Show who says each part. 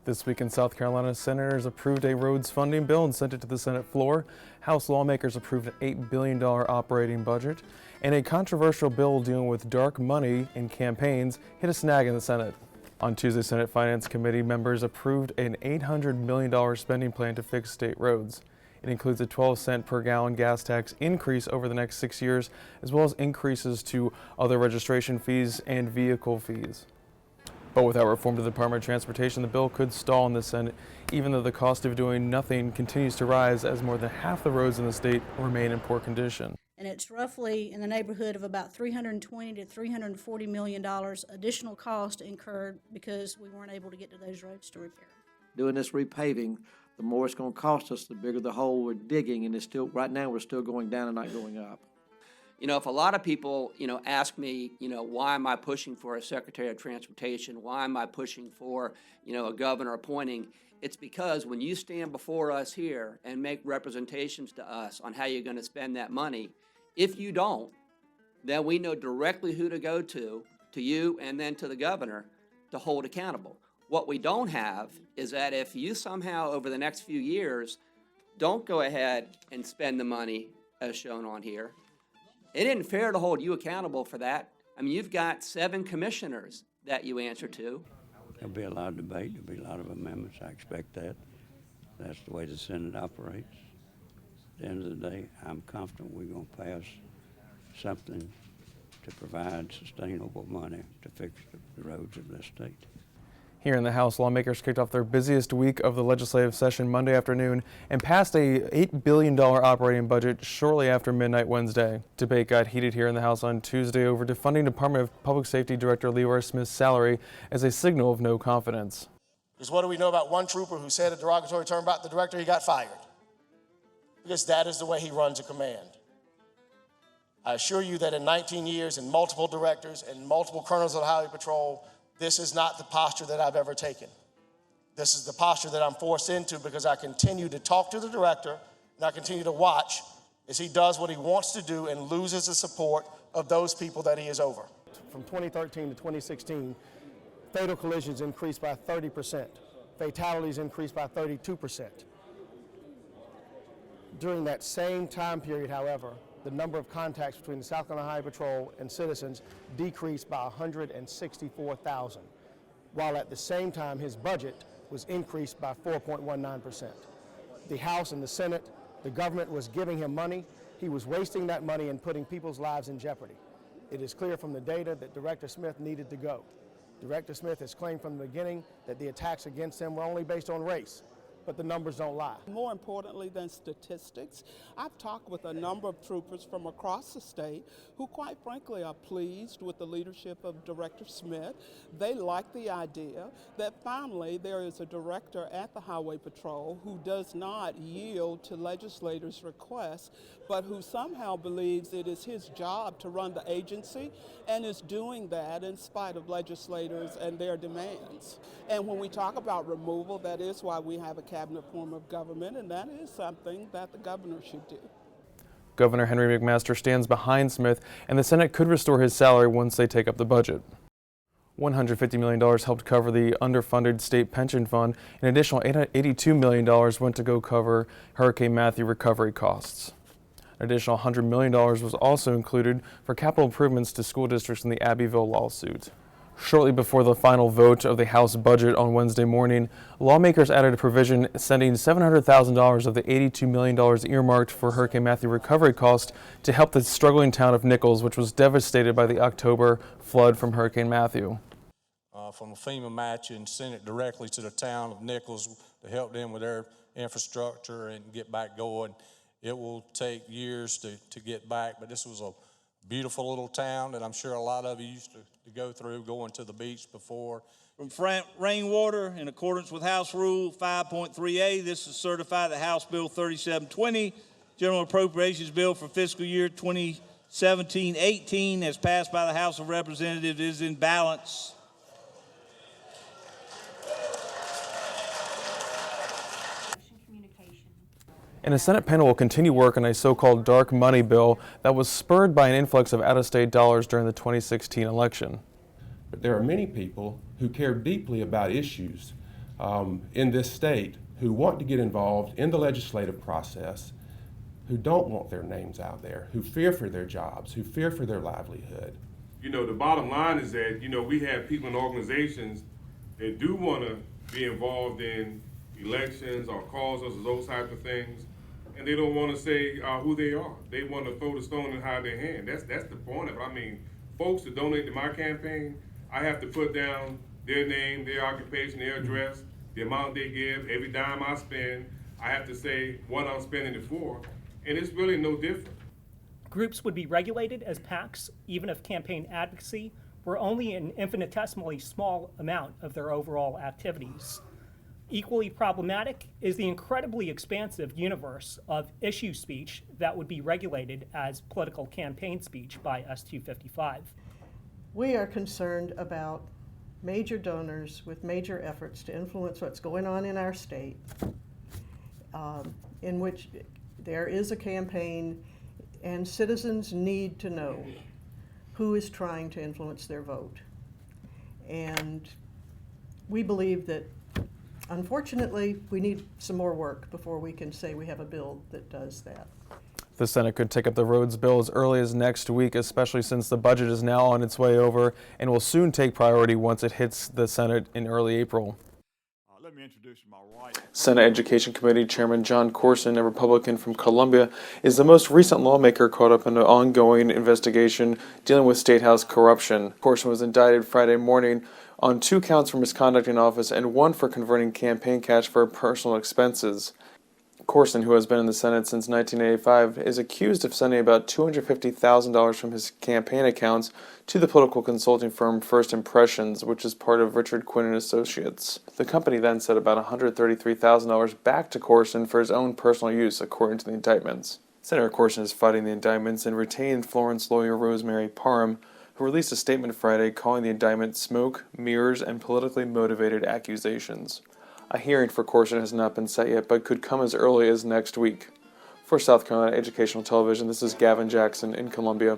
Speaker 1: This week in South Carolina, senators approved a roads funding bill and sent it to the Senate floor. House lawmakers approved an $8 billion operating budget. And a controversial bill dealing with dark money in campaigns hit a snag in the Senate. On Tuesday, Senate Finance Committee members approved an $800 million spending plan to fix state roads. It includes a 12-cent per gallon gas tax increase over the next 6 years, as well as increases to other registration fees and vehicle fees. But without reform to the Department of Transportation, the bill could stall in the Senate, even though the cost of doing nothing continues to rise as more than half the roads in the state remain in poor condition.
Speaker 2: And it's roughly in the neighborhood of about $320 to $340 million additional cost incurred because we weren't able to get to those roads to repair.
Speaker 3: Doing this repaving, the more it's going to cost us, the bigger the hole we're digging, and it's still, right now, we're still going down and not going up.
Speaker 4: You know, if a lot of people, ask me, why am I pushing for a Secretary of Transportation? Why am I pushing for, a governor appointing? It's because when you stand before us here and make representations to us on how you're going to spend that money, if you don't, then we know directly who to go to you and then to the governor to hold accountable. What we don't have is that if you somehow over the next few years don't go ahead and spend the money as shown on here, it isn't fair to hold you accountable for that. I mean, you've got 7 commissioners that you answer to.
Speaker 5: There'll be a lot of debate. There'll be a lot of amendments. I expect that. That's the way the Senate operates. At the end of the day, I'm confident we're going to pass something to provide sustainable money to fix the roads of this state.
Speaker 1: Here in the House, lawmakers kicked off their busiest week of the legislative session Monday afternoon and passed a $8 billion operating budget shortly after midnight Wednesday. Debate got heated here in the House on Tuesday over defunding Department of Public Safety Director Leroy Smith's salary as a signal of no confidence.
Speaker 6: Because what do we know about one trooper who said a derogatory term about the director? He got fired. Because that is the way he runs a command. I assure you that in 19 years and multiple directors and multiple colonels of the Highway Patrol, this is not the posture that I've ever taken. This is the posture that I'm forced into because I continue to talk to the director and I continue to watch as he does what he wants to do and loses the support of those people that he is over.
Speaker 7: From 2013 to 2016, fatal collisions increased by 30%. Fatalities increased by 32%. During that same time period, however, the number of contacts between the South Carolina Highway Patrol and citizens decreased by 164,000, while at the same time his budget was increased by 4.19%. The House and the Senate, the government was giving him money. He was wasting that money and putting people's lives in jeopardy. It is clear from the data that Director Smith needed to go. Director Smith has claimed from the beginning that the attacks against him were only based on race. But the numbers don't lie.
Speaker 8: More importantly than statistics, I've talked with a number of troopers from across the state who quite frankly are pleased with the leadership of Director Smith. They like the idea that finally there is a director at the Highway Patrol who does not yield to legislators' requests, but who somehow believes it is his job to run the agency and is doing that in spite of legislators and their demands. And when we talk about removal, that is why we have a cabinet form of government, and that is something that the governor should do.
Speaker 1: Governor Henry McMaster stands behind Smith, and the Senate could restore his salary once they take up the budget. $150 million helped cover the underfunded state pension fund. An additional $82 million went to go cover Hurricane Matthew recovery costs. An additional $100 million was also included for capital improvements to school districts in the Abbeville lawsuit. Shortly before the final vote of the House budget on Wednesday morning, lawmakers added a provision sending $700,000 of the $82 million earmarked for Hurricane Matthew recovery costs to help the struggling town of Nichols, which was devastated by the October flood from Hurricane Matthew.
Speaker 9: From a FEMA match and sent it directly to the town of Nichols to help them with their infrastructure and get back going. It will take years to get back, but this was a beautiful little town that I'm sure a lot of you used to go through, going to the beach before.
Speaker 10: From rainwater, in accordance with House Rule 5.3A, this is certified that House Bill 3720, General Appropriations Bill for fiscal year 2017-18, as passed by the House of Representatives, is in balance.
Speaker 1: And a Senate panel will continue work on a so-called dark money bill that was spurred by an influx of out-of-state dollars during the 2016 election.
Speaker 11: But there are many people who care deeply about issues in this state who want to get involved in the legislative process, who don't want their names out there, who fear for their jobs, who fear for their livelihood.
Speaker 12: You know, the bottom line is that, you know, we have people in organizations that do want to be involved in elections or causes or those types of things, and they don't want to say who they are. They want to throw the stone and hide their hand. That's the point of it. I mean, folks that donate to my campaign, I have to put down their name, their occupation, their address, the amount they give, every dime I spend. I have to say what I'm spending it for, and it's really no different.
Speaker 13: Groups would be regulated as PACs, even if campaign advocacy were only an infinitesimally small amount of their overall activities. Equally problematic is the incredibly expansive universe of issue speech that would be regulated as political campaign speech by S255.
Speaker 14: We are concerned about major donors with major efforts to influence what's going on in our state, in which there is a campaign and citizens need to know who is trying to influence their vote. And we believe that, unfortunately, we need some more work before we can say we have a bill that does that.
Speaker 1: The Senate could take up the roads bill as early as next week, especially since the budget is now on its way over and will soon take priority once it hits the Senate in early April.
Speaker 15: Let me introduce my right.
Speaker 1: Senate Education Committee Chairman John Courson, a Republican from Columbia, is the most recent lawmaker caught up in an ongoing investigation dealing with State House corruption. Courson was indicted Friday morning on 2 counts for misconduct in office and 1 for converting campaign cash for personal expenses. Courson, who has been in the Senate since 1985, is accused of sending about $250,000 from his campaign accounts to the political consulting firm First Impressions, which is part of Richard Quinn and Associates. The company then sent about $133,000 back to Courson for his own personal use, according to the indictments. Senator Courson is fighting the indictments and retained Florence lawyer Rosemary Parham, who released a statement Friday calling the indictment smoke, mirrors, and politically motivated accusations. A hearing for Courson has not been set yet, but could come as early as next week. For South Carolina Educational Television, this is Gavin Jackson in Columbia.